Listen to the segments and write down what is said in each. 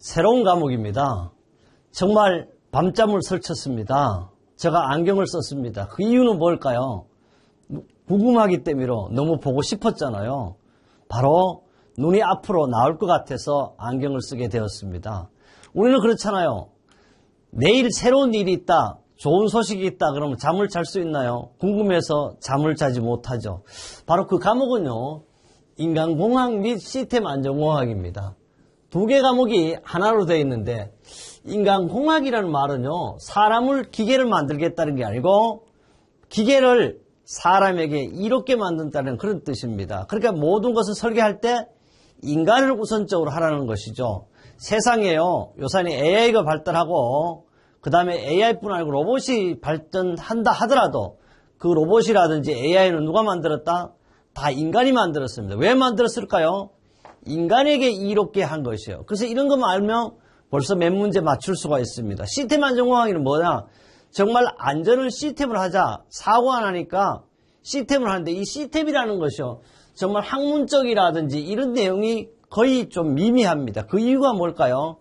새로운 과목입니다. 정말 밤잠을 설쳤습니다. 제가 안경을 썼습니다. 그 이유는 뭘까요? 궁금하기 때문에 너무 보고 싶었잖아요. 바로 눈이 앞으로 나올 것 같아서 안경을 쓰게 되었습니다. 우리는 그렇잖아요. 내일 새로운 일이 있다, 좋은 소식이 있다 그러면 잠을 잘 수 있나요? 궁금해서 잠을 자지 못하죠. 바로 그 과목은요, 인간공학 및 시스템 안전공학입니다. 두 개 과목이 하나로 되어 있는데, 인간공학이라는 말은요, 사람을 기계를 만들겠다는 게 아니고 기계를 사람에게 이롭게 만든다는 그런 뜻입니다. 그러니까 모든 것을 설계할 때 인간을 우선적으로 하라는 것이죠. 세상에요, 요새는 AI가 발달하고 그 다음에 AI뿐 아니고 로봇이 발전한다 하더라도 그 로봇이라든지 AI는 누가 만들었다? 다 인간이 만들었습니다. 왜 만들었을까요? 인간에게 이롭게 한 것이에요. 그래서 이런 것만 알면 벌써 몇 문제 맞출 수가 있습니다. 시스템 안전공학은 뭐냐? 정말 안전을 시스템으로 하자. 사고 안 하니까 시스템을 하는데, 이 시스템이라는 것이요, 정말 학문적이라든지 이런 내용이 거의 좀 미미합니다. 그 이유가 뭘까요?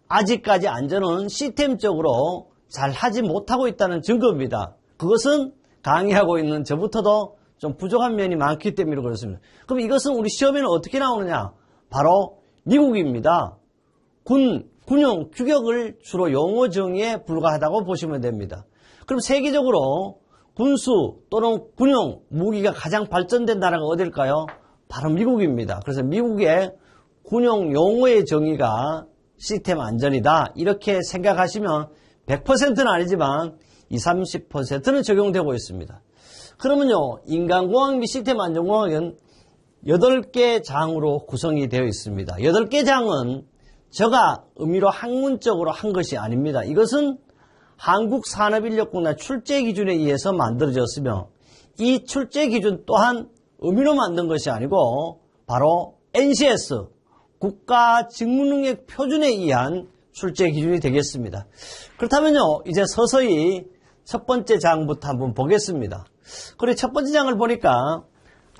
아직까지 안전은 시스템적으로 잘 하지 못하고 있다는 증거입니다. 그것은 강의하고 있는 저부터도 좀 부족한 면이 많기 때문에 그렇습니다. 그럼 이것은 우리 시험에는 어떻게 나오느냐? 바로 미국입니다. 군용, 규격을 주로 용어 정의에 불과하다고 보시면 됩니다. 그럼 세계적으로 군수 또는 군용 무기가 가장 발전된 나라가 어딜까요? 바로 미국입니다. 그래서 미국의 군용 용어의 정의가 시스템 안전이다, 이렇게 생각하시면 100%는 아니지만 20, 30%는 적용되고 있습니다. 그러면요, 인간공학 및 시스템 안전공학은 8개 장으로 구성이 되어 있습니다. 8개 장은 제가 의미로 학문적으로 한 것이 아닙니다. 이것은 한국산업인력공단 출제기준에 의해서 만들어졌으며, 이 출제기준 또한 의미로 만든 것이 아니고 바로 NCS 국가직무능력 표준에 의한 출제기준이 되겠습니다. 그렇다면요, 이제 서서히 첫 번째 장부터 한번 보겠습니다. 그리고 첫 번째 장을 보니까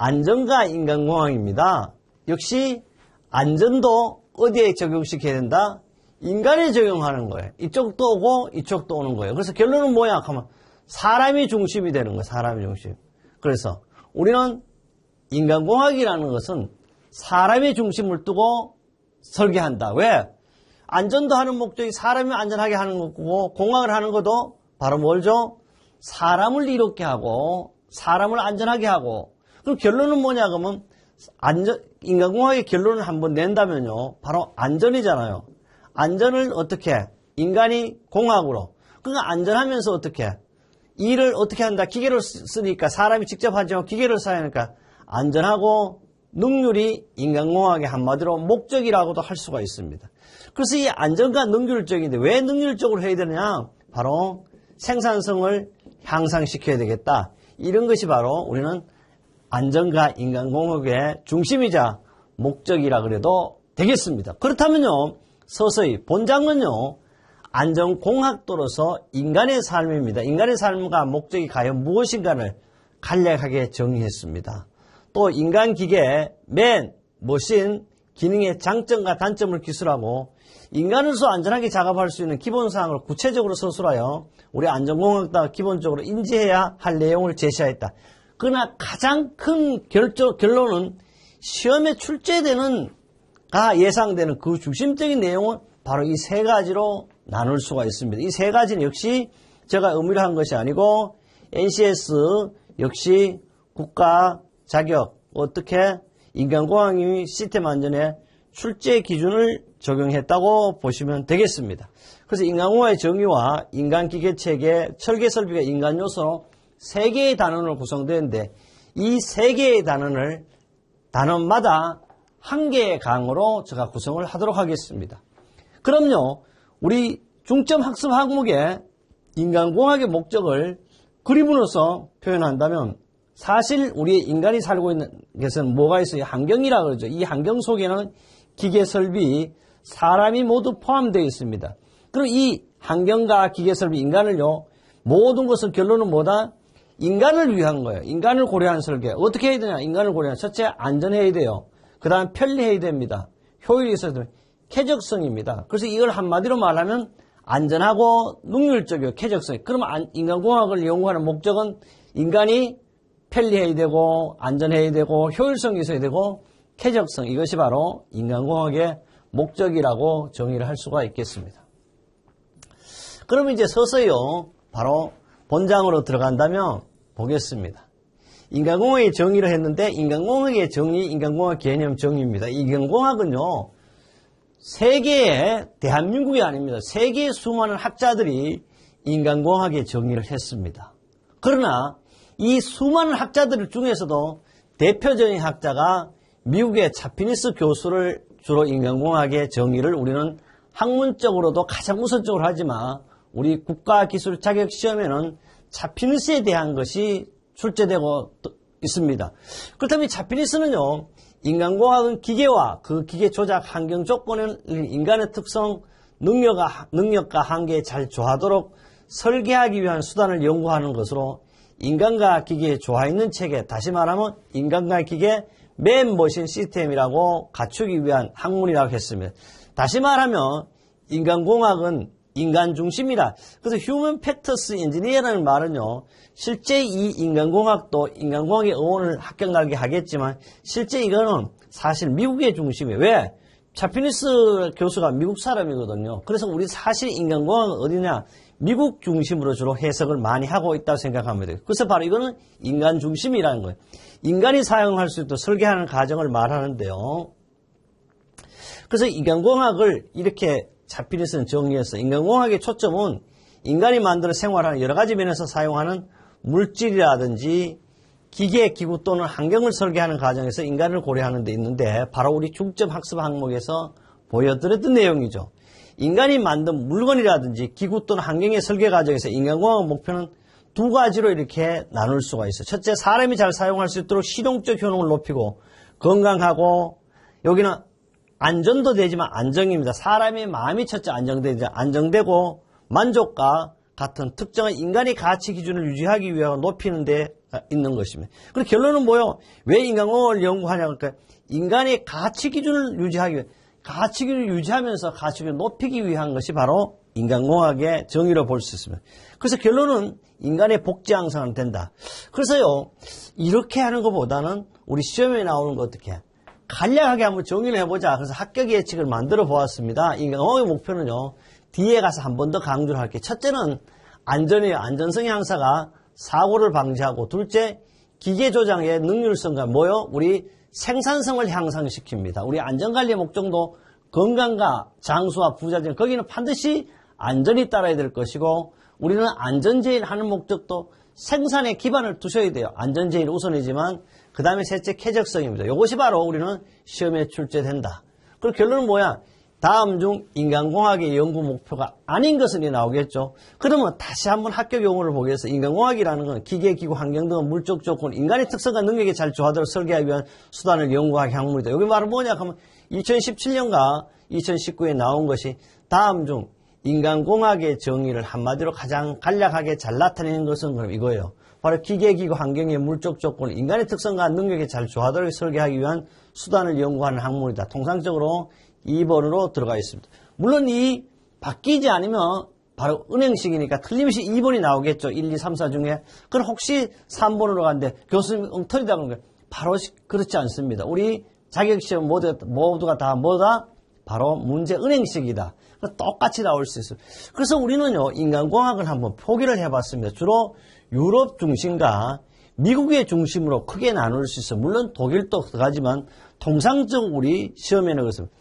안전과 인간공학입니다. 역시 안전도 어디에 적용시켜야 된다? 인간에 적용하는 거예요. 이쪽도 오고 이쪽도 오는 거예요. 그래서 결론은 뭐야? 하면 사람이 중심이 되는 거예요. 사람이 중심. 그래서 우리는 인간공학이라는 것은 사람의 중심을 두고 설계한다. 왜? 안전도 하는 목적이 사람이 안전하게 하는 거고, 공학을 하는 것도 바로 뭘죠? 사람을 이롭게 하고 사람을 안전하게 하고. 그럼 결론은 뭐냐 그러면 인간공학의 결론을 한번 낸다면요, 바로 안전이잖아요. 안전을 어떻게? 인간이 공학으로. 그러니까 안전하면서 어떻게? 일을 어떻게 한다? 기계를 쓰니까 사람이 직접 하지만 기계를 써야 하니까 안전하고 능률이 인간공학의 한마디로 목적이라고도 할 수가 있습니다. 그래서 이 안전과 능률적인데 왜 능률적으로 해야 되느냐? 바로 생산성을 향상시켜야 되겠다. 이런 것이 바로 우리는 안전과 인간공학의 중심이자 목적이라 그래도 되겠습니다. 그렇다면요, 서서히 본장은요, 안전공학도로서 인간의 삶입니다. 인간의 삶과 목적이 과연 무엇인가를 간략하게 정의했습니다. 또 인간기계, 머신, 기능의 장점과 단점을 기술하고 인간으로서 안전하게 작업할 수 있는 기본사항을 구체적으로 서술하여 우리 안전공학도 기본적으로 인지해야 할 내용을 제시하였다. 그러나 가장 큰 결론은 시험에 출제되는 예상되는 그 중심적인 내용은 바로 이 세 가지로 나눌 수가 있습니다. 이 세 가지는 역시 제가 의미로 한 것이 아니고 NCS 역시 국가 자격, 어떻게 인간공학이 시스템 안전에 출제 기준을 적용했다고 보시면 되겠습니다. 그래서 인간공학의 정의와 인간기계체계, 설계설비가 인간 요소로 3개의 단원으로 구성되는데, 이 3개의 단원마다 1개의 강으로 제가 구성을 하도록 하겠습니다. 그럼요, 우리 중점 학습 항목에 인간공학의 목적을 그림으로서 표현한다면, 사실 우리 인간이 살고 있는 것은 뭐가 있어요? 환경이라고 그러죠. 이 환경 속에는 기계 설비, 사람이 모두 포함되어 있습니다. 그리고 이 환경과 기계 설비, 인간을요, 모든 것은 결론은 뭐다? 인간을 위한 거예요. 인간을 고려한 설계. 어떻게 해야 되냐? 인간을 고려한. 첫째, 안전해야 돼요. 그 다음 편리해야 됩니다. 효율이 있어야 돼요. 쾌적성입니다. 그래서 이걸 한마디로 말하면 안전하고 능률적이고 쾌적성. 그러면 인간공학을 연구하는 목적은 인간이 편리해야 되고 안전해야 되고 효율성이 있어야 되고 쾌적성. 이것이 바로 인간공학의 목적이라고 정의를 할 수가 있겠습니다. 그러면 이제 서서히요. 바로 본장으로 들어간다면 보겠습니다. 인간공학의 정의를 했는데 인간공학의 정의, 인간공학 개념 정의입니다. 인간공학은요. 세계의 대한민국이 아닙니다. 세계의 수많은 학자들이 인간공학의 정의를 했습니다. 그러나 이 수많은 학자들 중에서도 대표적인 학자가 미국의 차피니스 교수를 주로 인간공학의 정의를 우리는 학문적으로도 가장 우선적으로 하지만 우리 국가기술 자격시험에는 차피니스에 대한 것이 출제되고 있습니다. 그렇다면 차피니스는요. 인간공학은 기계와 그 기계 조작 환경 조건을 인간의 특성, 능력과 한계에 잘 조화하도록 설계하기 위한 수단을 연구하는 것으로 인간과 기계의 조화 있는 체계, 다시 말하면 인간과 기계 맨머신 시스템이라고 갖추기 위한 학문이라고 했습니다. 다시 말하면 인간공학은 인간 중심이다. 그래서 휴먼 팩터스 엔지니어라는 말은요. 실제 이 인간공학도 인간공학의 어원을 합격나게 하겠지만 실제 이거는 사실 미국의 중심이에요. 왜? 차피니스 교수가 미국 사람이거든요. 그래서 우리 사실 인간공학은 어디냐? 미국 중심으로 주로 해석을 많이 하고 있다고 생각하면 돼요. 그래서 바로 이거는 인간 중심이라는 거예요. 인간이 사용할 수 있도록 설계하는 과정을 말하는데요. 그래서 인간공학을 이렇게 차피니스는 정리해서 인간공학의 초점은 인간이 만들어 생활하는 여러 가지 면에서 사용하는 물질이라든지 기계, 기구 또는 환경을 설계하는 과정에서 인간을 고려하는 데 있는데 바로 우리 중점 학습 항목에서 보여드렸던 내용이죠. 인간이 만든 물건이라든지 기구 또는 환경의 설계 과정에서 인간공학 목표는 두 가지로 이렇게 나눌 수가 있어요. 첫째, 사람이 잘 사용할 수 있도록 실용적 효능을 높이고 건강하고 여기는 안전도 되지만 안정입니다. 사람의 마음이 첫째 안정되고 만족과 같은 특정한 인간의 가치 기준을 유지하기 위하여 높이는 데 있는 것입니다. 그리고 결론은 뭐예요? 왜 인간공학을 연구하냐고 할까요? 인간의 가치 기준을 유지하기 위해 가치 기준을 유지하면서 가치 기준을 높이기 위한 것이 바로 인간공학의 정의로 볼 수 있습니다. 그래서 결론은 인간의 복지 향상은 된다. 그래서요, 이렇게 하는 것보다는 우리 시험에 나오는 거 어떻게 간략하게 한번 정의를 해보자. 그래서 합격 예측을 만들어 보았습니다. 인간공학의 목표는요, 뒤에 가서 한 번 더 강조를 할게요. 첫째는 안전이에요. 안전성 향상가 사고를 방지하고, 둘째, 기계 조작의 능률성과 뭐요? 우리 생산성을 향상시킵니다. 우리 안전관리의 목적도 건강과 장수와 부자재, 거기는 반드시 안전이 따라야 될 것이고, 우리는 안전제일 하는 목적도 생산에 기반을 두셔야 돼요. 안전제일 우선이지만 그 다음에 셋째 쾌적성입니다. 이것이 바로 우리는 시험에 출제된다. 그리고 결론은 뭐야? 다음 중 인간공학의 연구 목표가 아닌 것은 나오겠죠. 그러면 다시 한번 합격 용어를 보겠습니다. 인간공학이라는 건 기계, 기구, 환경 등 물적 조건, 인간의 특성과 능력에 잘 조화되도록 설계하기 위한 수단을 연구하기 학문이다. 여기 말은 뭐냐 하면 2017년과 2019에 나온 것이 다음 중 인간공학의 정의를 한마디로 가장 간략하게 잘 나타내는 것은 그럼 이거예요. 바로 기계, 기구, 환경의 물적 조건, 인간의 특성과 능력에 잘 조화되도록 설계하기 위한 수단을 연구하는 학문이다. 통상적으로 2번으로 들어가 있습니다. 물론 이 바뀌지 않으면 바로 은행식이니까 틀림없이 2번이 나오겠죠. 1, 2, 3, 4 중에. 그럼 혹시 3번으로 가는데 교수님 엉터리다 그런 거예요. 바로 그렇지 않습니다. 우리 자격시험 모두가 다 뭐다? 바로 문제 은행식이다. 똑같이 나올 수 있어요. 그래서 우리는요, 인간공학을 한번 포기를 해봤습니다. 주로 유럽 중심과 미국의 중심으로 크게 나눌 수 있어요. 물론 독일도 들어가지만 통상적으로 우리 시험에는 그렇습니다.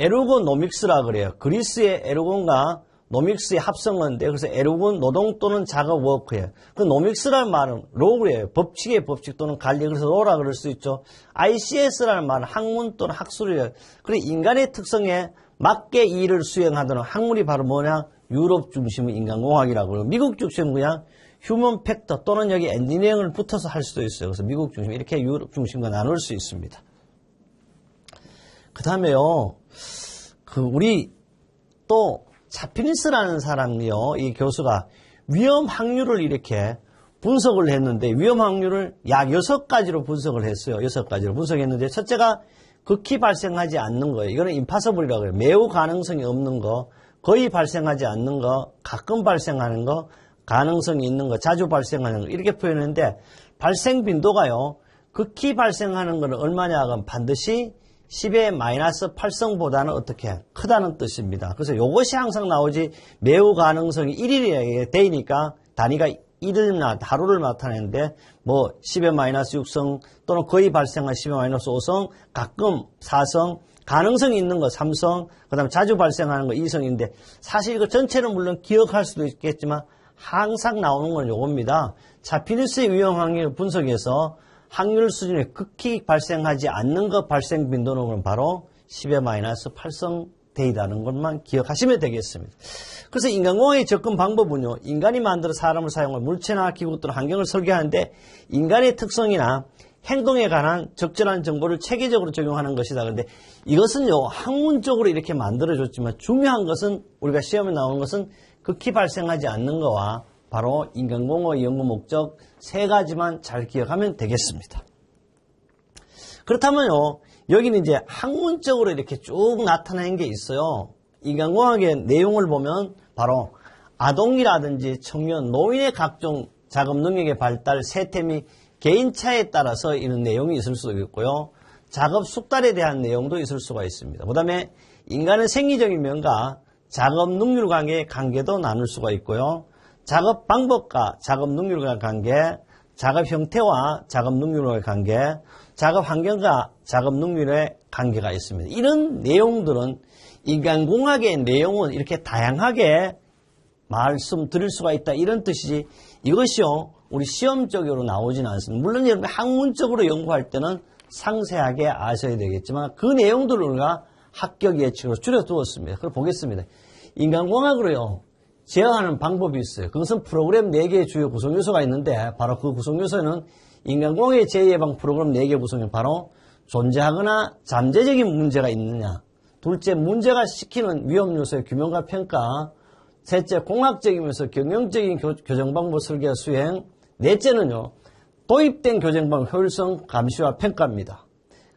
에르고노믹스라 그래요. 그리스의 에르곤과 노믹스의 합성어인데, 그래서 에르곤 노동 또는 작업 워크예요. 그 노믹스라는 말은 로그예요. 법칙의 법칙 또는 관리, 그래서 로라 그럴 수 있죠. ICS라는 말은 학문 또는 학술이에요. 그리고 인간의 특성에 맞게 일을 수행하도록 학문이 바로 뭐냐? 유럽 중심의 인간공학이라고 그래요. 미국 중심은 그냥 휴먼 팩터 또는 여기 엔지니어링을 붙어서 할 수도 있어요. 그래서 미국 중심, 이렇게 유럽 중심과 나눌 수 있습니다. 그 다음에요, 우리 또 차피니스라는 사람이요, 이 교수가 위험 확률을 이렇게 분석을 했는데, 위험 확률을 약 6가지로 분석을 했어요. 6가지로 분석했는데, 첫째가 극히 발생하지 않는 거예요. 이거는 impossible이라고 해요. 매우 가능성이 없는 거, 거의 발생하지 않는 거, 가끔 발생하는 거, 가능성이 있는 거, 자주 발생하는 거 이렇게 표현했는데 발생 빈도가요. 극히 발생하는 거는 얼마냐 하면 반드시 10의 마이너스 8성보다는 어떻게 크다는 뜻입니다. 그래서 이것이 항상 나오지 매우 가능성이 1이라고 되니까 단위가 1을 하루를 나타내는데 뭐 10의 마이너스 6성 또는 거의 발생한 10의 마이너스 5성 가끔 4성 가능성이 있는 거 3성 그 다음에 자주 발생하는 거 2성인데 사실 이거 전체는 물론 기억할 수도 있겠지만 항상 나오는 건 요겁니다. 자피니스의 위험 확률 분석에서 확률 수준이 극히 발생하지 않는 것 발생 빈도는 바로 10의 마이너스 8성 데이다는 것만 기억하시면 되겠습니다. 그래서 인간공학의 접근 방법은요. 인간이 만들어 사람을 사용할 물체나 기구 또는 환경을 설계하는데 인간의 특성이나 행동에 관한 적절한 정보를 체계적으로 적용하는 것이다. 그런데 이것은요. 학문적으로 이렇게 만들어졌지만 중요한 것은 우리가 시험에 나오는 것은 극히 발생하지 않는 거와 바로 인간공학 연구 목적 세 가지만 잘 기억하면 되겠습니다. 그렇다면요. 여기는 이제 학문적으로 이렇게 쭉 나타나는 게 있어요. 인간공학의 내용을 보면 바로 아동이라든지 청년, 노인의 각종 작업 능력의 발달, 세태 및 개인차에 따라서 이런 내용이 있을 수도 있고요. 작업 숙달에 대한 내용도 있을 수가 있습니다. 그 다음에 인간의 생리적인 면과 작업 능률 관계의 관계도 나눌 수가 있고요. 작업 방법과 작업 능률과의 관계, 작업 형태와 작업 능률과의 관계, 작업 환경과 작업 능률의 관계가 있습니다. 이런 내용들은 인간공학의 내용은 이렇게 다양하게 말씀드릴 수가 있다 이런 뜻이지 이것이요 우리 시험적으로 나오지는 않습니다. 물론 여러분 학문적으로 연구할 때는 상세하게 아셔야 되겠지만 그 내용들을 우리가 합격 예측으로 줄여두었습니다. 그걸 보겠습니다. 인간공학으로요 제어하는 방법이 있어요. 그것은 프로그램 4개의 주요 구성 요소가 있는데 바로 그 구성 요소는 인간공학의 제2예방 프로그램 4개 구성이 바로 존재하거나 잠재적인 문제가 있느냐, 둘째 문제가 시키는 위험 요소의 규명과 평가, 셋째 공학적이면서 경영적인 교정방법 설계와 수행, 넷째는요 도입된 교정방법 효율성 감시와 평가입니다.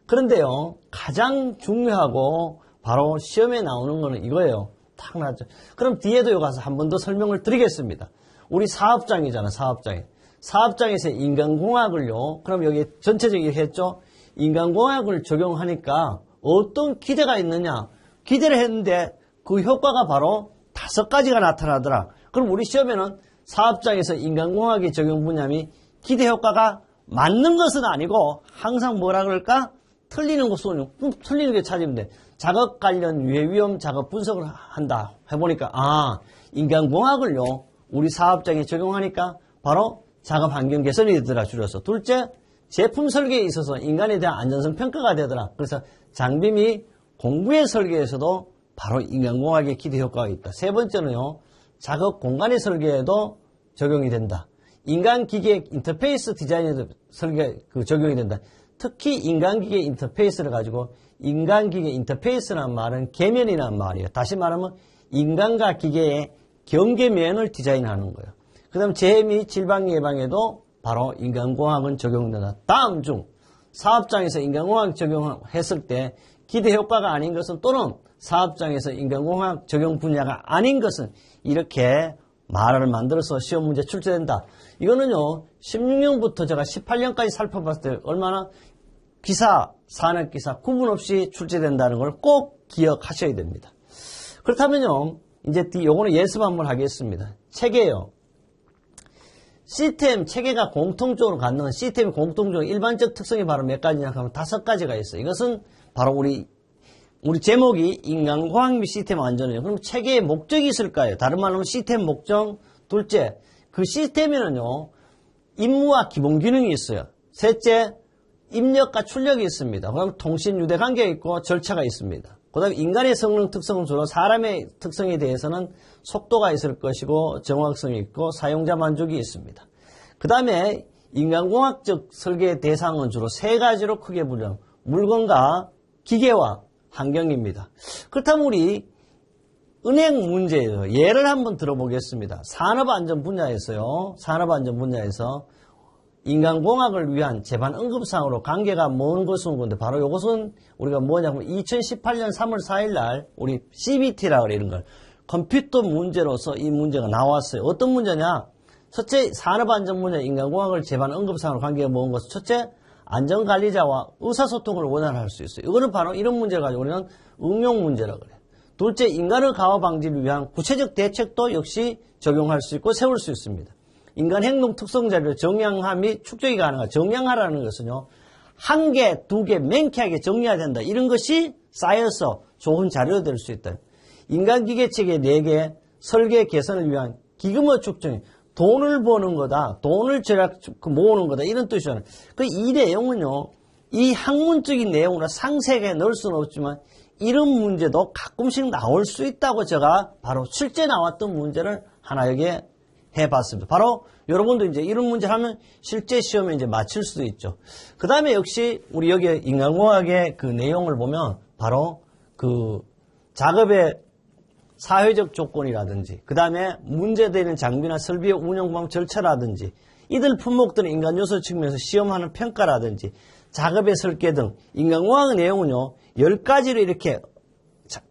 그런데요 가장 중요하고 바로 시험에 나오는 거는 이거예요. 탁 나죠. 그럼 뒤에도 여기 가서 한 번 더 설명을 드리겠습니다. 우리 사업장이잖아, 사업장에. 사업장에서 인간공학을요, 그럼 여기 전체적으로 했죠? 인간공학을 적용하니까 어떤 기대가 있느냐? 기대를 했는데 그 효과가 바로 5가지가 나타나더라. 그럼 우리 시험에는 사업장에서 인간공학의 적용 분야이 기대 효과가 맞는 것은 아니고 항상 뭐라 그럴까? 틀리는 것은 틀리는 게 찾으면 돼. 작업 관련 유해 위험 작업 분석을 한다. 해보니까 인간공학을요 우리 사업장에 적용하니까 바로 작업 환경 개선이 되더라. 줄여서. 둘째 제품 설계에 있어서 인간에 대한 안전성 평가가 되더라. 그래서 장비 및 공구의 설계에서도 바로 인간공학의 기대 효과가 있다. 세 번째는요 작업 공간의 설계에도 적용이 된다. 인간기계 인터페이스 디자인에도 적용이 된다. 특히 인간기계 인터페이스를 가지고 인간기계 인터페이스라는 말은 계면이라는 말이에요. 다시 말하면 인간과 기계의 경계면을 디자인하는 거예요. 그 다음 재해 및 질병 예방에도 바로 인간공학은 적용된다. 다음 중 사업장에서 인간공학 적용했을 때 기대 효과가 아닌 것은 또는 사업장에서 인간공학 적용 분야가 아닌 것은 이렇게 말을 만들어서 시험 문제 출제된다. 이거는요 16년부터 제가 18년까지 살펴봤을 때 얼마나 기사, 산업기사 구분 없이 출제된다는 걸 꼭 기억하셔야 됩니다. 그렇다면요 이제 요거는 예습 한번 하겠습니다. 체계요. 시스템 체계가 공통적으로 갖는 시스템의 공통적으로 일반적 특성이 바로 몇 가지냐 하면 5가지가 있어요. 이것은 바로 우리 제목이 인간공학 및 시스템 안전이에요. 그럼 체계의 목적이 있을까요? 다른 말로 하면 시스템 목적. 둘째, 그 시스템에는요 임무와 기본 기능이 있어요. 셋째, 입력과 출력이 있습니다. 그다음 통신 유대 관계가 있고 절차가 있습니다. 그다음 인간의 성능 특성은 주로 사람의 특성에 대해서는 속도가 있을 것이고 정확성이 있고 사용자 만족이 있습니다. 그 다음에 인간공학적 설계 대상은 주로 3가지로 크게 분류. 물건과 기계와 환경입니다. 그렇다면 우리 은행 문제예요. 예를 한번 들어보겠습니다. 산업안전 분야에서요. 산업안전 분야에서 인간공학을 위한 재반 응급사항으로 관계가 먼 것은 건데 바로 이것은 우리가 뭐냐면 2018년 3월 4일 날 우리 CBT라고 그래 이런 걸 컴퓨터 문제로서 이 문제가 나왔어요. 어떤 문제냐? 첫째 산업안전 문제 인간공학을 재반 응급사항으로 관계가 먼 것은 첫째 안전관리자와 의사소통을 원활할 수 있어요. 이거는 바로 이런 문제를 가지고 우리는 응용 문제라고 그래요. 둘째 인간의 가호 방지를 위한 구체적 대책도 역시 적용할 수 있고 세울 수 있습니다. 인간 행동 특성 자료를 정량화 및 축적이 가능하다. 정량화라는 것은요. 한 개, 두 개 맹쾌하게 정리해야 된다. 이런 것이 쌓여서 좋은 자료가 될 수 있다. 인간기계체계 4개 설계 개선을 위한 기금의 축적이 돈을 버는 거다. 돈을 절약 모으는 거다. 이런 뜻이잖아요. 이 내용은요. 이 학문적인 내용으로 상세하게 넣을 수는 없지만 이런 문제도 가끔씩 나올 수 있다고 제가 바로 실제 나왔던 문제를 하나 여기에 해봤습니다. 바로 여러분도 이제 이런 문제를 하면 실제 시험에 이제 맞출 수도 있죠. 그 다음에 역시 우리 여기 인간공학의 그 내용을 보면 바로 그 작업의 사회적 조건이라든지 그 다음에 문제되는 장비나 설비의 운영 방법 절차라든지 이들 품목들은 인간 요소 측면에서 시험하는 평가라든지 작업의 설계 등 인간공학 내용은요 10가지로 이렇게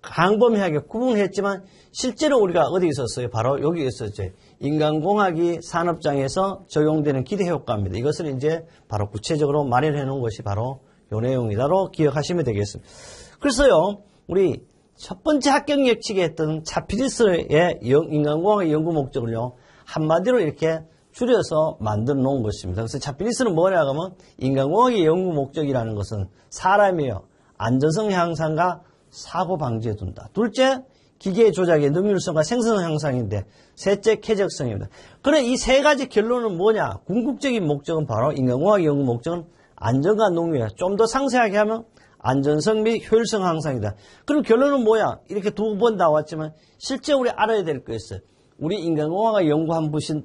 광범위하게 구분했지만 실제로 우리가 어디 있었어요? 바로 여기 있었죠. 인간공학이 산업장에서 적용되는 기대 효과입니다. 이것을 이제 바로 구체적으로 마련해 놓은 것이 바로 이 내용이다로 기억하시면 되겠습니다. 그래서요 우리 첫 번째 합격 예측에 했던 차피리스의 인간공학의 연구 목적을요 한마디로 이렇게 줄여서 만들어 놓은 것입니다. 그래서 차피리스는 뭐냐고 하면 인간공학의 연구 목적이라는 것은 사람이요 안전성 향상과 사고 방지에 둔다. 둘째 기계 조작의 능률성과 생산성 향상인데 셋째 쾌적성입니다. 그래 이 세 가지 결론은 뭐냐? 궁극적인 목적은 바로 인간공학의 연구 목적은 안전과 농유야. 좀 더 상세하게 하면 안전성 및 효율성 향상이다. 그럼 결론은 뭐야? 이렇게 두 번 나왔지만 실제 우리 알아야 될 거 있어요. 우리 인간공학을 연구하신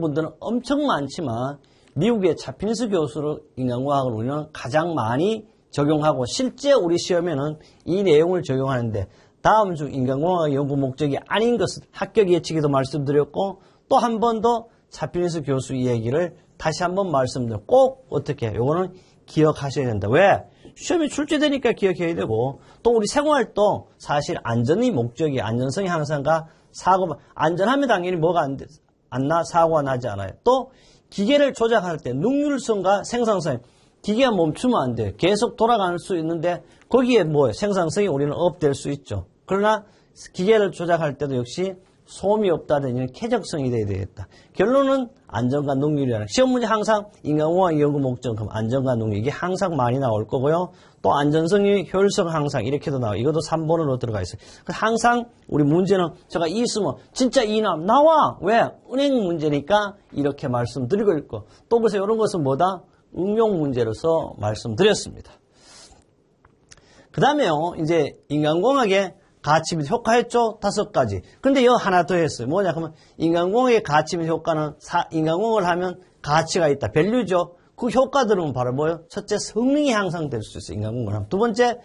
분들은 엄청 많지만 미국의 차피니스 교수로 인간공학을 우리는 가장 많이 적용하고 실제 우리 시험에는 이 내용을 적용하는데 다음 주 인간공학 연구 목적이 아닌 것은 합격 예측에도 말씀드렸고 또 한 번 더 차피니스 교수 이야기를 다시 한번 말씀드려 꼭 어떻게 요거는 기억하셔야 된다. 왜? 시험에 출제되니까 기억해야 되고 또 우리 생활도 사실 안전이 목적이 안전성 향상과 사고 안전하면 당연히 뭐가 안 나 사고가 나지 않아요. 또 기계를 조작할 때 능률성과 생산성 기계가 멈추면 안 돼요. 계속 돌아갈 수 있는데 거기에 뭐 생산성이 우리는 업될 수 있죠. 그러나 기계를 조작할 때도 역시 소음이 없다든지 쾌적성이 돼야 되겠다. 결론은 안전과 능률이라는 시험 문제 항상 인간공학 연구 목적 그럼 안전과 능률 이게 항상 많이 나올 거고요. 또 안전성이 효율성 항상 이렇게도 나와. 이것도 3번으로 들어가 있어요. 항상 우리 문제는 제가 이 쓰면 진짜 이 나와. 왜? 은행 문제니까 이렇게 말씀드리고 있고 또 보세요. 이런 것은 뭐다? 응용 문제로서 말씀드렸습니다. 그 다음에요. 이제 인간공학의 가치 및 효과했죠? 5가지. 근데 여 하나 더 했어요. 뭐냐? 그러면 인간공학의 가치 및 효과는 인간공학을 하면 가치가 있다. 밸류죠. 그 효과들은 바로 뭐예요? 첫째, 성능이 향상될 수 있어요. 인간공학을 하면. 두 번째,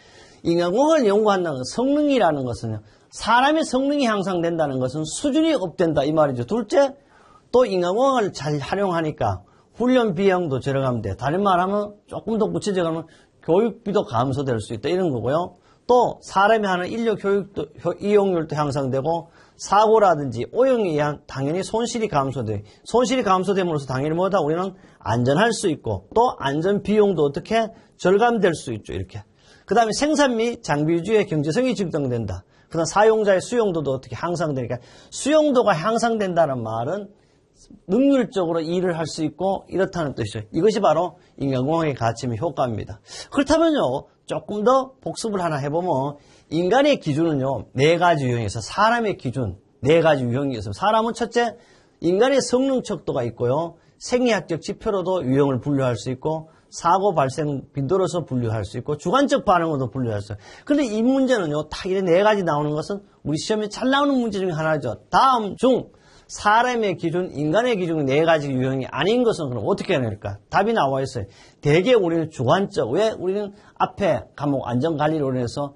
인간공학을 연구한다는 건 성능이라는 것은요. 사람의 성능이 향상된다는 것은 수준이 업된다. 이 말이죠. 둘째, 또 인간공학을 잘 활용하니까 훈련 비용도 절약하면 돼. 다른 말하면 조금 더 구체적으로 하면 교육비도 감소될 수 있다. 이런 거고요. 또 사람이 하는 인력 교육도 이용률도 향상되고 사고라든지 오염에 의한 당연히 손실이 감소돼. 손실이 감소됨으로써 당연히 뭐다? 우리는 안전할 수 있고 또 안전 비용도 어떻게 절감될 수 있죠. 이렇게. 그 다음에 생산 및 장비 유지의 경제성이 증등된다. 그 다음 사용자의 수용도도 어떻게 향상되니까 수용도가 향상된다는 말은 능률적으로 일을 할 수 있고 이렇다는 뜻이죠. 이것이 바로 인간공학의 가치 및 효과입니다. 그렇다면요. 조금 더 복습을 하나 해보면 인간의 기준은요. 4가지 유형에서 사람의 기준 4가지 유형이 있어요. 사람은 첫째 인간의 성능 척도가 있고요. 생리학적 지표로도 유형을 분류할 수 있고 사고 발생 빈도로서 분류할 수 있고 주관적 반응으로도 분류할 수 있어요. 그런데 이 문제는요. 다 이런 4가지 나오는 것은 우리 시험에 잘 나오는 문제 중에 하나죠. 다음 중 사람의 기준, 인간의 기준 4가지 유형이 아닌 것은 그럼 어떻게 해야 될까? 답이 나와 있어요. 대개 우리는 주관적, 왜 우리는 앞에 과목 안전관리로 인해서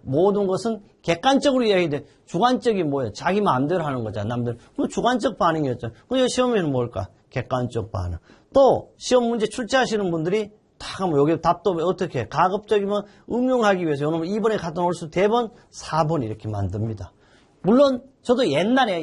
모든 것은 객관적으로 이야기돼. 주관적이 뭐예요? 자기 마음대로 하는 거잖아, 남들. 그 주관적 반응이었죠. 그 시험에는 뭘까? 객관적 반응. 또 시험 문제 출제하시는 분들이 다 하면 여기 답도 어떻게 해? 가급적이면 응용하기 위해서 요놈 2번에 갖다 놓을 수 대번 4번 이렇게 만듭니다. 물론 저도 옛날에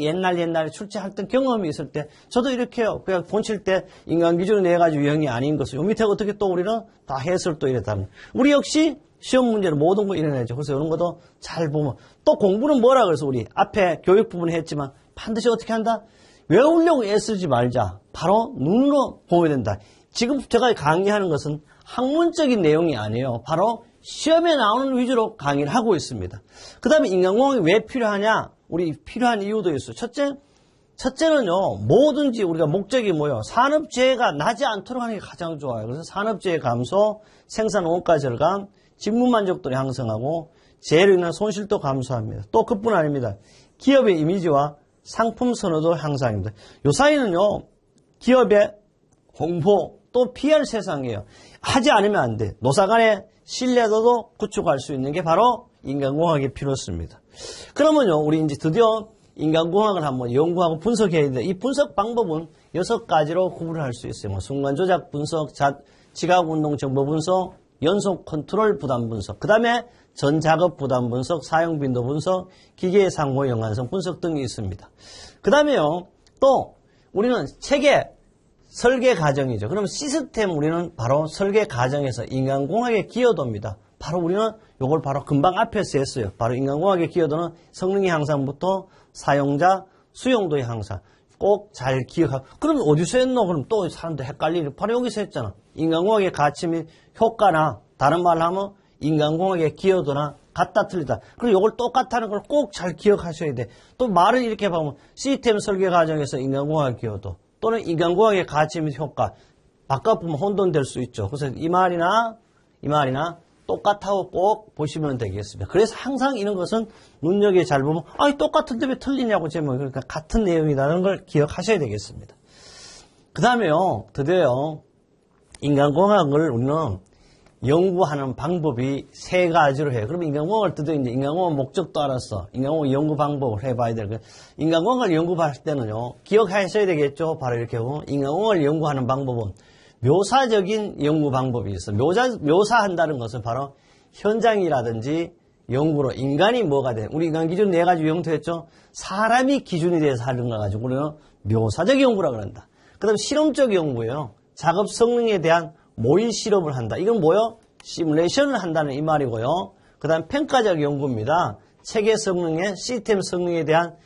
출제할 때 경험이 있을 때 저도 이렇게 해요. 그냥 본칠 때 인간 기준을 내가지고 유형이 아닌 것을 요 밑에 어떻게 또 우리는 다 해설 또 이랬다면 우리 역시 시험 문제를 모든 거 이뤄내죠. 그래서 이런 것도 잘 보면 또 공부는 뭐라 그래서 우리 앞에 교육 부분에 했지만 반드시 어떻게 한다? 외우려고 애쓰지 말자. 바로 눈으로 보게 된다. 지금 제가 강의하는 것은 학문적인 내용이 아니에요. 바로 시험에 나오는 위주로 강의를 하고 있습니다. 그 다음에 인간공학이 왜 필요하냐? 우리 필요한 이유도 있어요. 첫째는요, 뭐든지 우리가 목적이 뭐예요? 산업재해가 나지 않도록 하는 게 가장 좋아요. 그래서 산업재해 감소, 생산 원가 절감, 직무 만족도를 향상하고, 재해로 인한 손실도 감소합니다. 또 그뿐 아닙니다. 기업의 이미지와 상품 선호도 향상입니다. 요 사이는요, 기업의 홍보, 또 PR 세상이에요. 하지 않으면 안 돼. 노사 간의 신뢰도도 구축할 수 있는 게 바로 인간공학의 필요성입니다. 그러면요, 우리 이제 드디어 인간공학을 한번 연구하고 분석해야 되는데, 이 분석 방법은 6가지로 구분을 할 수 있어요. 뭐 순간조작 분석, 지각운동 정보 분석, 연속 컨트롤 부담 분석, 그 다음에 전작업 부담 분석, 사용 빈도 분석, 기계의 상호 연관성 분석 등이 있습니다. 그 다음에요, 또 우리는 체계, 설계 과정이죠. 그러면 시스템 우리는 바로 설계 과정에서 인간공학의 기여도입니다. 바로 우리는 요걸 바로 금방 앞에서 했어요. 바로 인간공학의 기여도는 성능의 향상부터 사용자 수용도의 향상. 꼭 잘 기억하고. 그럼 어디서 했노? 그럼 또 사람들 헷갈리는. 바로 여기서 했잖아. 인간공학의 가치 및 효과나 다른 말로 하면 인간공학의 기여도나 같다 틀리다. 그리고 이걸 똑같다는 걸 꼭 잘 기억하셔야 돼. 또 말을 이렇게 보면 시스템 설계 과정에서 인간공학의 기여도 또는 인간공학의 가치 및 효과 바꿔보면 혼돈될 수 있죠. 그래서 이 말이나 똑같다고 꼭 보시면 되겠습니다. 그래서 항상 이런 것은 눈여겨 잘 보면 똑같은데 왜 틀리냐고 제목 그러니까 같은 내용이라는 걸 기억하셔야 되겠습니다. 그 다음에요. 드디어 인간공학을 우리는 연구하는 방법이 3가지로 해요. 그러면 인간공학을 드디어 이제 인간공학 목적도 알았어. 인간공학 연구 방법을 해봐야 될 거예요. 인간공학을 연구할 때는요. 기억하셔야 되겠죠. 바로 이렇게 하고 인간공학을 연구하는 방법은 묘사적인 연구 방법이 있어. 묘사한다는 것은 바로 현장이라든지 연구로 인간이 뭐가 돼. 우리 인간 기준 4가지 영토했죠. 사람이 기준이 돼서 하는 거 가지고 우리는 묘사적 연구라고 한다. 그 다음에 실험적 연구예요. 작업 성능에 대한 모의 실험을 한다. 이건 뭐요? 시뮬레이션을 한다는 이 말이고요. 그 다음 평가적 연구입니다. 체계 성능의 시스템 성능에 대한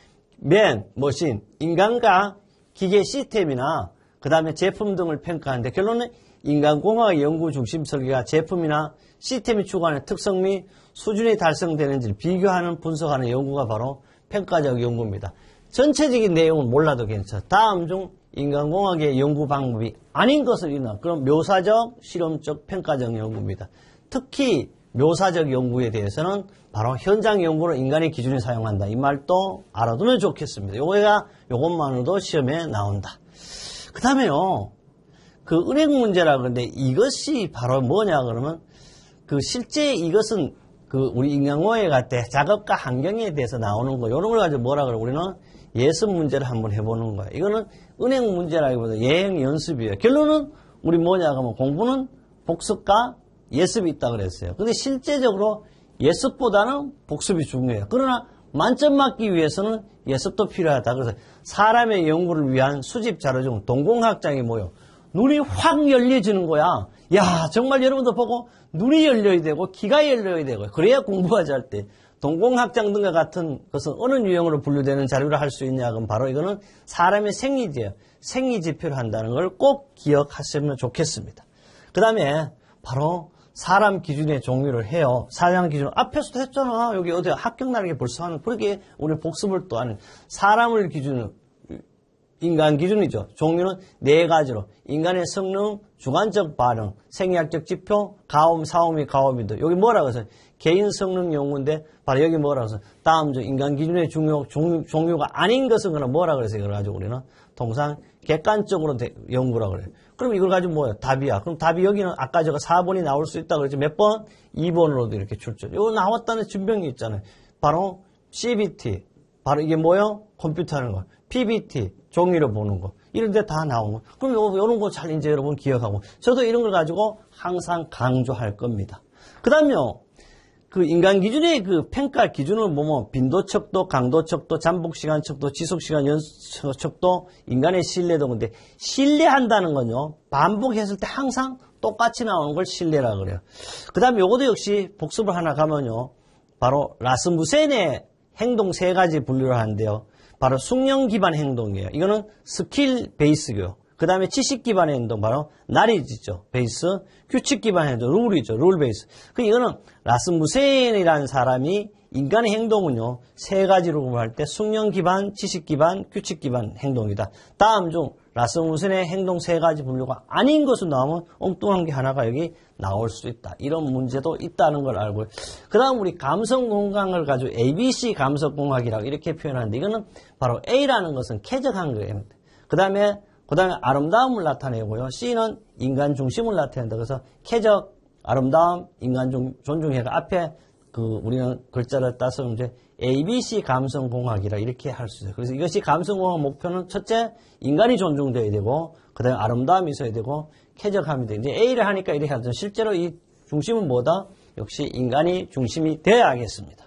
머신, 인간과 기계 시스템이나 그 다음에 제품 등을 평가하는데 결론은 인간공학 연구 중심 설계가 제품이나 시스템이 추구하는 특성 및 수준이 달성되는지를 비교하는 분석하는 연구가 바로 평가적 연구입니다. 전체적인 내용은 몰라도 괜찮아. 다음 중 인간공학의 연구 방법이 아닌 것을 읽는 그런 묘사적, 실험적, 평가적 연구입니다. 특히 묘사적 연구에 대해서는 바로 현장 연구로 인간의 기준을 사용한다. 이 말도 알아두면 좋겠습니다. 요것만으로도 시험에 나온다. 그 다음에요, 그 은행 문제라 그러는데 이것이 바로 뭐냐 그러면 실제 이것은 우리 인간공학에 갈 때 작업과 환경에 대해서 나오는 거, 이런 걸 가지고 뭐라 그러고 우리는 예습 문제를 한번 해보는 거예요. 이거는 은행 문제라기보다 예행 연습이에요. 결론은 우리 뭐냐 그러면 공부는 복습과 예습이 있다 그랬어요. 근데 실제적으로 예습보다는 복습이 중요해요. 그러나 만점 맞기 위해서는 예습도 필요하다. 그래서 사람의 연구를 위한 수집 자료 중 동공학장이 뭐예요? 눈이 확 열려지는 거야. 야, 정말 여러분도 보고 눈이 열려야 되고 귀가 열려야 되고 그래야 공부가 잘 돼. 동공학장 등과 같은 것은 어느 유형으로 분류되는 자료를 할 수 있냐? 그럼 바로 이거는 사람의 생리지예요. 생리지표를 한다는 걸 꼭 기억하시면 좋겠습니다. 그 다음에 바로 사람 기준의 종류를 해요. 사람 기준 앞에서도 했잖아. 여기 어디 합격나는 게 벌써 하는 그렇게 우리 복습을 또 하는 사람을 기준으로 인간 기준이죠. 종류는 4가지로 인간의 성능, 주관적 반응, 생리학적 지표, 가움, 사움이 가움이다. 여기 뭐라고 해서 개인 성능 연구인데 바로 여기 뭐라고 해서 다음 주 인간 기준의 종류가 아닌 것은 그러나 뭐라고 해서 이걸 가지고 우리는 통상 객관적으로 연구라고 그래요. 그럼 이걸 가지고 뭐예요? 답이야. 그럼 답이 여기는 아까 제가 4번이 나올 수 있다고 그랬죠. 몇 번? 2번으로도 이렇게 출전. 이거 나왔다는 증명이 있잖아요. 바로 CBT. 바로 이게 뭐예요? 컴퓨터 하는 거. PBT. 종이로 보는 거. 이런 데 다 나오고. 그럼 이런 거 잘 이제 여러분 기억하고. 저도 이런 걸 가지고 항상 강조할 겁니다. 그 다음요. 그 인간 기준의 그 평가 기준을 보면 빈도척도, 강도척도, 잠복시간척도, 지속시간 연속척도, 인간의 신뢰도. 근데 신뢰한다는 건요. 반복했을 때 항상 똑같이 나오는 걸 신뢰라 그래요. 그 다음에 요것도 역시 복습을 하나 가면요. 바로 라스무센의 행동 세 가지 분류를 하는데요. 바로 숙련 기반 행동이에요. 이거는 스킬 베이스고요. 그 다음에 지식 기반의 행동, 바로 나리지죠. 베이스. 규칙 기반의 행동, 룰이죠. 룰 베이스. 이거는 라스무센이라는 사람이 인간의 행동은요, 세 가지로 구분할 때 숙련 기반, 지식 기반, 규칙 기반 행동이다. 다음 중 라스무센의 행동 세 가지 분류가 아닌 것으로 나오면 엉뚱한 게 하나가 여기 나올 수 있다. 이런 문제도 있다는 걸 알고요. 그 다음 우리 감성공학을 가지고 ABC 감성공학이라고 이렇게 표현하는데 이거는 바로 A라는 것은 쾌적한 거예요. 그 다음에 아름다움을 나타내고요. C는 인간 중심을 나타낸다. 그래서 쾌적, 아름다움, 인간 존중해가 앞에 우리는 글자를 따서 이제 ABC 감성공학이라 이렇게 할 수 있어요. 그래서 이것이 감성공학 목표는 첫째, 인간이 존중되어야 되고, 그 다음에 아름다움이 있어야 되고, 쾌적함이 돼야 되고, 이제 A를 하니까 이렇게 하죠. 실제로 이 중심은 뭐다? 역시 인간이 중심이 되어야겠습니다.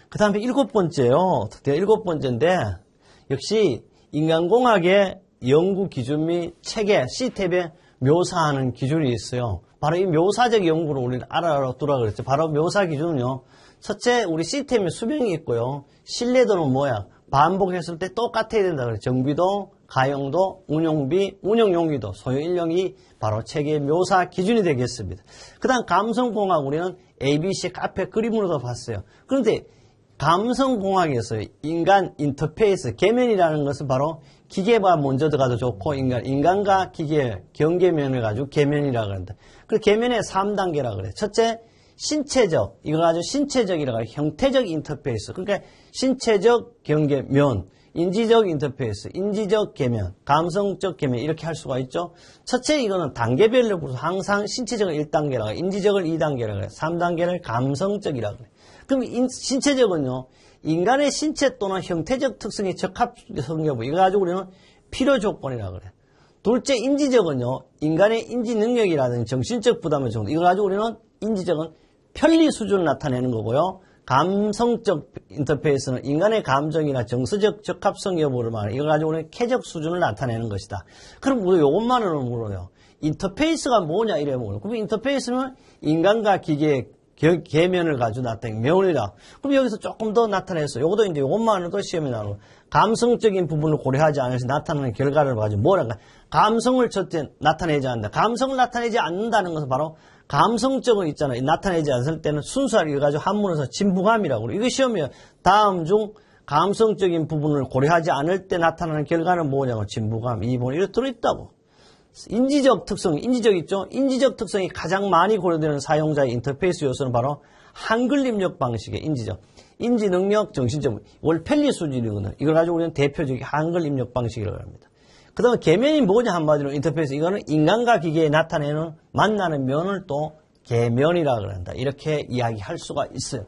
그 다음에 일곱 번째요. 드디어 일곱 번째인데, 역시 인간공학의 연구 기준 및 체계, 시스템에 묘사하는 기준이 있어요. 바로 이 묘사적 연구를 우리는 알아두라 그랬죠. 바로 묘사 기준은요. 첫째, 우리 시스템에 수명이 있고요. 신뢰도는 뭐야? 반복했을 때 똑같아야 된다 그랬죠. 정비도, 가용도, 운용비, 운영용이도, 소요 인력이 바로 체계의 묘사 기준이 되겠습니다. 그 다음 감성공학 우리는 ABC 앞에 그림으로도 봤어요. 그런데 감성공학에서 인간 인터페이스, 계면이라는 것은 바로 기계가 먼저 들어가도 좋고, 인간과 기계, 경계면을 가지고 계면이라고 합니다. 그 계면의 3단계라고 그래요. 첫째, 신체적, 이걸 가지고 신체적이라고 해요. 형태적 인터페이스. 그러니까 신체적 경계면, 인지적 인터페이스, 인지적 계면, 감성적 계면, 이렇게 할 수가 있죠. 첫째, 이거는 단계별로 부르서 항상 신체적을 1단계라고 해요. 인지적을 2단계라고 해요. 3단계를 감성적이라고 해요. 그럼 신체적은요, 인간의 신체 또는 형태적 특성의 적합성 여부, 이거 가지고 우리는 필요 조건이라고 그래요. 둘째, 인지적은요, 인간의 인지 능력이라든지 정신적 부담을 정도, 이거 가지고 우리는 인지적은 편리 수준을 나타내는 거고요. 감성적 인터페이스는 인간의 감정이나 정서적 적합성 여부를 말해요. 이거 가지고 우리는 쾌적 수준을 나타내는 것이다. 그럼 우리 요것만으로는 물어요. 인터페이스가 뭐냐 이래 물어요. 그럼 인터페이스는 인간과 기계의 계면을 가지고 나타낸 면이다. 그럼 여기서 조금 더 나타내서 요것도 이제 요것만으로도 시험에 나오고 감성적인 부분을 고려하지 않아서 나타나는 결과를 가지고 뭐랄까 감성을 첫째 나타내지 않는다. 감성을 나타내지 않는다는 것은 바로 감성적은 있잖아요. 나타내지 않을 때는 순수하게 이거 한문에서 진부감이라고 그래요. 이거 시험에 다음 중 감성적인 부분을 고려하지 않을 때 나타나는 결과는 뭐냐고 진부감 2번 이렇게 들어있다고. 인지적 특성, 인지적 있죠? 인지적 특성이 가장 많이 고려되는 사용자의 인터페이스 요소는 바로 한글 입력 방식의 인지적. 인지 능력, 정신적, 월 편리 수준이거든요. 이걸 가지고 우리는 대표적인 한글 입력 방식이라고 합니다. 그 다음에 계면이 뭐냐 한마디로 인터페이스. 이거는 인간과 기계에 나타내는 만나는 면을 또 계면이라고 한다. 이렇게 이야기할 수가 있어요.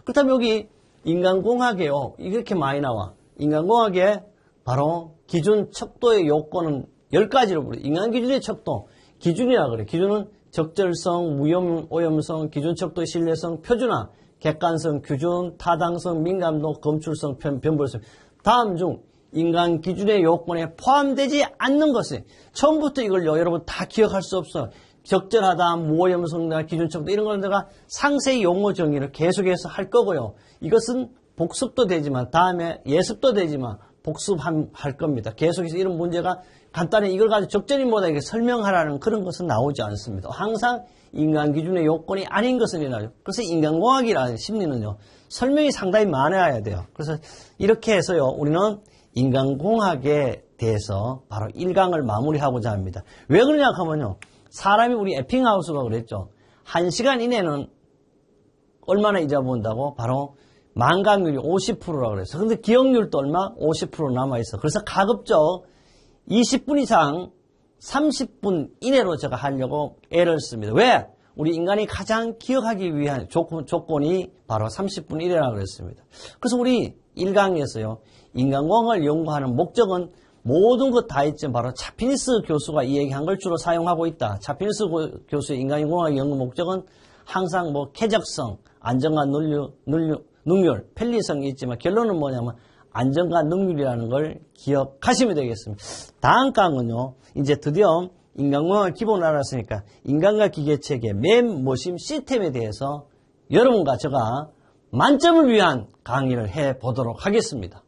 그렇다면 여기 인간공학에요. 이렇게 많이 나와. 인간공학의 바로 기준 척도의 요건은 10가지로 부르요. 인간 기준의 척도, 기준이라고 그래요. 기준은 적절성, 무염, 오염성, 기준 척도의 신뢰성, 표준화, 객관성, 규준, 타당성, 민감도, 검출성, 변별성. 다음 중 인간 기준의 요건에 포함되지 않는 것은 처음부터 이걸요 여러분 다 기억할 수 없어요. 적절하다, 무오염성이나 기준 척도 이런 걸 내가 상세히 용어 정의를 계속해서 할 거고요. 이것은 복습도 되지만 다음에 예습도 되지만 복습할 겁니다. 계속해서 이런 문제가 간단히 이걸 가지고 적절히 뭐다 이렇게 설명하라는 그런 것은 나오지 않습니다. 항상 인간 기준의 요건이 아닌 것은 일어나죠. 그래서 인간공학이라는 심리는요 설명이 상당히 많아야 돼요. 그래서 이렇게 해서요 우리는 인간공학에 대해서 바로 1강을 마무리하고자 합니다. 왜 그러냐 하면요 사람이 우리 에핑하우스가 그랬죠. 1시간 이내는 얼마나 잊어본다고? 바로 망각률이 50%라고 그랬어. 근데 기억률도 얼마? 50% 남아있어. 그래서 가급적 20분 이상 30분 이내로 제가 하려고 애를 씁니다. 왜? 우리 인간이 가장 기억하기 위한 조건이 바로 30분 이내라고 그랬습니다. 그래서 우리 1강에서요. 인간공학을 연구하는 목적은 모든 것 다 있지만 바로 차피니스 교수가 이 얘기한 걸 주로 사용하고 있다. 차피니스 교수의 인간인공학의 연구 목적은 항상 뭐 쾌적성, 안정과 능률, 편리성이 있지만 결론은 뭐냐면 안정과 능률이라는 걸 기억하시면 되겠습니다. 다음 강은요, 이제 드디어 인간공학을 기본으로 알았으니까 인간과 기계체계 멤버십 시스템에 대해서 여러분과 제가 만점을 위한 강의를 해보도록 하겠습니다.